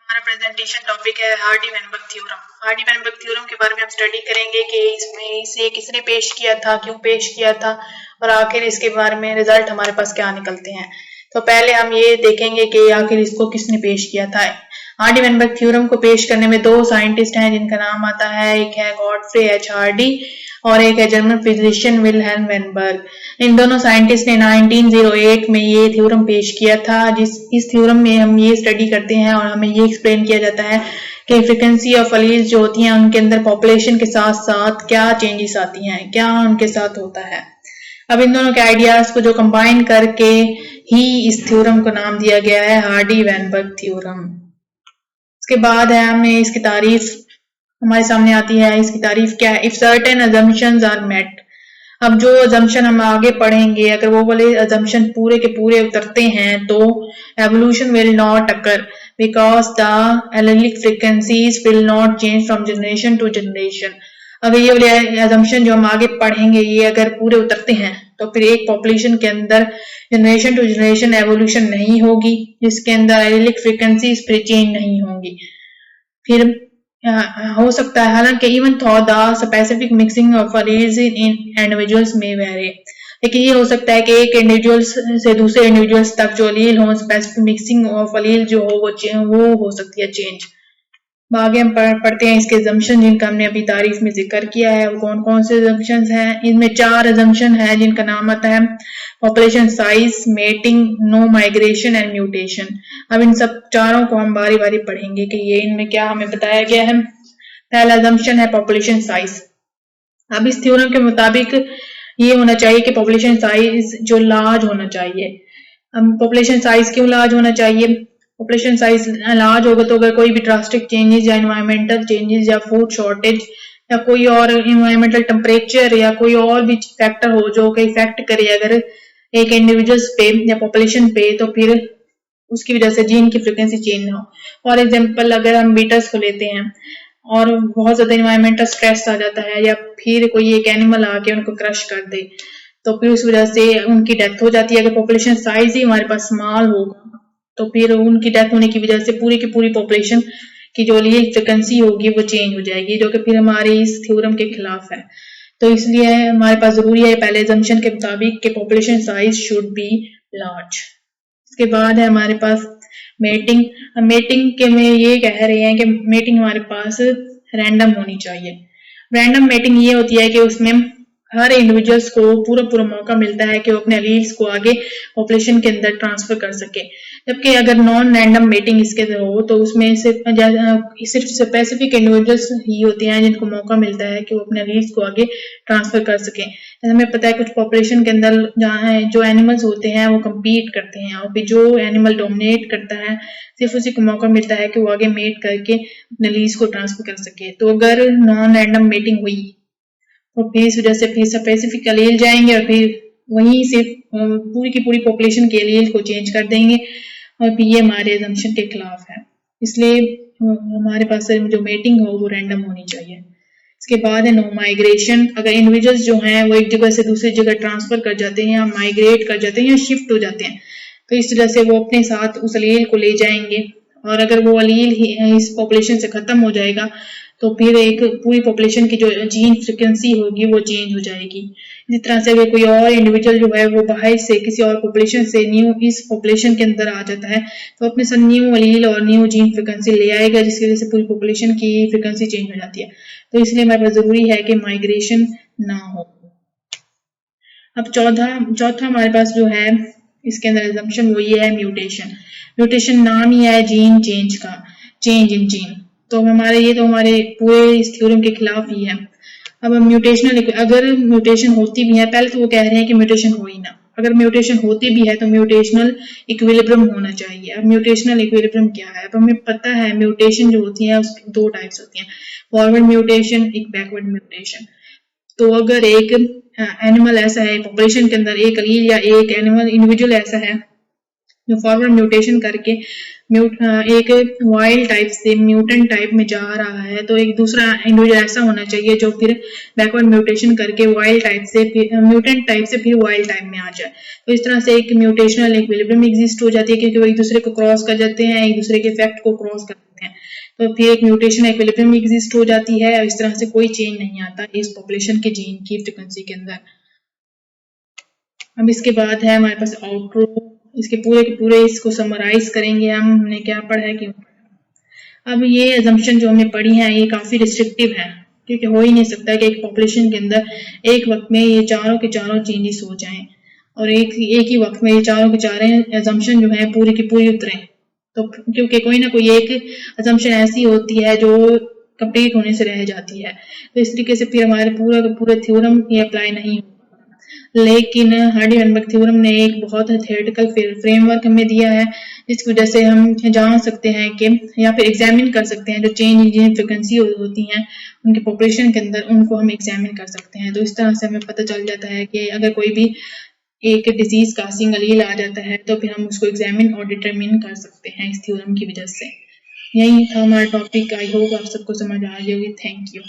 हमारा presentation topic है Hardy-Weinberg theorem. Hardy-Weinberg theorem के बारे में हम स्टडी करेंगे कि इसमें इसे किसने पेश किया था, क्यों पेश किया था और आखिर इसके बारे में रिजल्ट हमारे पास क्या निकलते हैं। तो पहले हम ये देखेंगे कि आखिर इसको किसने पेश किया था। हार्डी-वेनबर्ग थ्योरम को पेश करने में दो साइंटिस्ट हैं जिनका नाम आता है, एक है गॉडफ्रे एच हार्डी और एक है जर्मन फिजिशियन विल्हेल्म वेनबर्ग। इन दोनों साइंटिस्ट ने 1908 में ये थ्योरम पेश किया था। इस थ्योरम में हम ये स्टडी करते हैं और हमें ये एक्सप्लेन किया जाता है कि फ्रीक्वेंसी ऑफ अलील्स जो होती हैं उनके अंदर पॉपुलेशन के साथ साथ क्या चेंजेस आती हैं, क्या उनके साथ होता है। अब इन दोनों के आइडियाज को जो कंबाइन करके ही इस थ्योरम को नाम दिया गया है हार्डी-वेनबर्ग थ्योरम। इसके बाद है हमें इसकी तारीफ हमारे सामने आती है। इसकी तारीफ क्या है? If certain assumptions are met. अब जो अजम्पशन हम आगे पढ़ेंगे, अगर वो वाले अजम्पशन पूरे के पूरे उतरते हैं तो evolution will not occur because the allelic frequencies will not change from generation to generation. अगर ये वाले अजम्पशन जो हम आगे पढ़ेंगे ये अगर पूरे उतरते हैं तो फिर एक पॉपुलेशन के अंदर जनरेशन टू जनरेशन एवोल्यूशन नहीं होगी, जिसके अंदर एलेलिक फ्रीक्वेंसीज फिर चेंज नहीं होंगी। फिर हो सकता है, हालांकि even thaw the specific mixing of alleles in individuals में वेरी, लेकिन ये हो सकता है कि एक इंडिविजुअल्स से दूसरे इंडिविजुअल्स तक जो अलील हो, स्पेसिफिक मिक्सिंग ऑफ अलील जो हो वो हो सकती है चेंज। आगे हम पढ़ते हैं इसके assumption जिनका हमने अभी तारीफ में जिक्र किया है। वो कौन कौन से assumptions हैं? इनमें 4 assumption है जिनका नाम आता है population size, mating, no migration and mutation. अब इन सब चारों को हम बारी बारी पढ़ेंगे कि ये इनमें क्या हमें बताया गया है। पहला assumption है पॉपुलेशन साइज। अब इस थ्योरम के मुताबिक ये होना चाहिए कि पॉपुलेशन साइज जो लार्ज होना चाहिए। पॉपुलेशन साइज क्यों लार्ज होना चाहिए? पॉपुलेशन साइज लार्ज होगा तो अगर कोई भी ड्रास्टिक चेंजेस या एनवायरमेंटल चेंजेस या फूड शॉर्टेज या कोई और एनवायरमेंटल टेम्परेचर या कोई और भी फैक्टर हो जो कि इफेक्ट करे अगर एक इंडिविजुअल्स पे या पॉपुलेशन पे, तो फिर उसकी वजह से जीन की फ्रीक्वेंसी चेंज ना हो। फॉर एग्जाम्पल अगर हम बीटल्स को लेते हैं और बहुत ज्यादा एनवायरमेंटल स्ट्रेस आ जाता है या फिर कोई एक एनिमल आके उनको क्रश कर दे तो फिर उस वजह से उनकी डेथ हो जाती है। अगर पॉपुलेशन साइज ही हमारे पास स्मॉल होगा तो फिर उनकी डेथ होने की वजह से पूरी की पूरी पॉपुलेशन की जो अलील फ्रीक्वेंसी होगी वो चेंज हो जाएगी, जो कि फिर हमारे इस थ्योरम के खिलाफ है। तो इसलिए हमारे पास जरूरी है पहले assumption के मुताबिक कि population size should be large. इसके बाद है हमारे पास मेटिंग। मेटिंग के में ये कह रहे हैं कि मेटिंग हमारे पास रैंडम होनी चाहिए। रैंडम मेटिंग ये होती है कि उसमें हर इंडिविजुअल्स को पूरा मौका मिलता है कि वो अपने अलील्स को आगे पॉपुलेशन के अंदर ट्रांसफर कर सके। जबकि अगर नॉन रैंडम मेटिंग इसके अंदर हो तो उसमें सिर्फ स्पेसिफिक इंडिविजुअल्स ही होते हैं जिनको मौका मिलता है कि वो अपने अलील्स को आगे ट्रांसफर कर सके। हमें पता है कुछ पॉपुलेशन के अंदर जो एनिमल्स होते हैं वो कम्पीट करते हैं और फिर जो एनिमल डोमिनेट करता है सिर्फ उसी को मौका मिलता है कि वो आगे मेट करके अपने अलील्स को ट्रांसफर कर सके। तो अगर नॉन रैंडम मेटिंग हुई तो फिर इस वजह से फिर स्पेसिफिक अलील जाएंगे और फिर वहीं से पूरी की पूरी पॉपुलेशन के अलील को चेंज कर देंगे और फिर ये हमारे assumption के खिलाफ है। इसलिए हमारे पास जो मेटिंग हो वो रैंडम होनी चाहिए। इसके बाद है नो माइग्रेशन। अगर इंडिविजुअल्स जो हैं वो एक जगह से दूसरी जगह ट्रांसफर कर जाते हैं या माइग्रेट कर जाते हैं या शिफ्ट हो जाते हैं तो इस वजह से वो अपने साथ उस अलील को ले जाएंगे और अगर वो अलील इस पॉपुलेशन से खत्म हो जाएगा तो फिर एक पूरी पॉपुलेशन की जो जीन फ्रीक्वेंसी होगी वो चेंज हो जाएगी। इसी तरह से अगर कोई और इंडिविजुअल जो है वो बाहर से किसी और पॉपुलेशन से न्यू इस पॉपुलेशन के अंदर आ जाता है तो अपने साथ न्यू अलील और न्यू जीन फ्रीक्वेंसी ले आएगा, जिसकी वजह से पूरी पॉपुलेशन की फ्रीक्वेंसी चेंज हो जाती है। तो इसलिए हमारे पास जरूरी है कि माइग्रेशन ना हो। अब चौथा हमारे पास जो है इसके अंदर assumption वो ये है म्यूटेशन। म्यूटेशन नाम ही है जीन चेंज का, चेंज इन जीन। तो हमारे पूरे इस थ्योरम के खिलाफ ही है। अब हम अगर म्यूटेशन होती भी है, पहले तो वो कह रहे हैं कि म्यूटेशन हो ही ना, अगर म्यूटेशन होती भी है तो म्यूटेशनल इक्विलिब्रियम होना चाहिए। अब म्यूटेशनल इक्विलिब्रियम क्या है? अब हमें पता है म्यूटेशन जो होती है उसकी 2 टाइप्स होती हैं, फॉरवर्ड म्यूटेशन, एक बैकवर्ड म्यूटेशन। तो अगर एक एनिमल ऐसा है पॉपुलेशन के अंदर, एक अलील या एक एनिमल इंडिविजुअल ऐसा है जो फॉरवर्ड म्यूटेशन करके एक वाइल्ड टाइप से म्यूटेंट टाइप में जा रहा है, तो एक दूसरा इंडिविजुअल ऐसा होना चाहिए जो फिर बैकवर्ड म्यूटेशन करके वाइल्ड टाइप से म्यूटेंट टाइप से फिर वाइल्ड टाइप में आ जाए। तो इस तरह से एक म्यूटेशनल इक्विलिब्रियम एग्जिस्ट हो जाती है, क्योंकि वो एक दूसरे को क्रॉस कर जाते हैं, एक दूसरे के इफेक्ट को क्रॉस करते हैं, तो फिर एक म्यूटेशन इक्विलिब्रियम एग्जिस्ट हो जाती है। और इस तरह से कोई चेंज नहीं आता इस पॉपुलेशन के जीन की फ्रीक्वेंसी के अंदर। अब इसके बाद है हमारे पास आउटरो, इसके पूरे के पूरे इसको समराइज करेंगे हम, हमने क्या पढ़ा है क्यों। अब ये अजम्पशन जो हमने पढ़ी है ये काफी रिस्ट्रिक्टिव है, क्योंकि हो ही नहीं सकता कि एक पॉपुलेशन के अंदर एक वक्त में ये चारों के चारों चेंजेस हो जाएं और एक ही वक्त में ये चारों के चारों अजम्पशन जो है पूरी की पूरी उतरे। तो क्योंकि कोई ना कोई एक अजम्पशन ऐसी होती है जो कंप्लीट होने से रह जाती है, तो इस तरीके से फिर हमारे पूरा थ्योरम ये अप्लाई नहीं होगा। लेकिन हार्डी-वेनबर्ग थ्योरम ने एक बहुत थ्योरेटिकल फ्रेमवर्क हमें दिया है, जिसकी वजह से हम जान सकते हैं कि या फिर एग्जामिन कर सकते हैं जो चेंज इन फ्रिक्वेंसी होती हैं उनके पॉपुलेशन के अंदर, उनको हम एग्जामिन कर सकते हैं। तो इस तरह से हमें पता चल जाता है कि अगर कोई भी एक डिजीज कासिंग अलील आ जाता है तो फिर हम उसको एग्जामिन और डिटरमिन कर सकते हैं इस थ्योरम की वजह से। यही था हमारा टॉपिक। आई होप आप सबको समझ आ गई होगी। Thank you.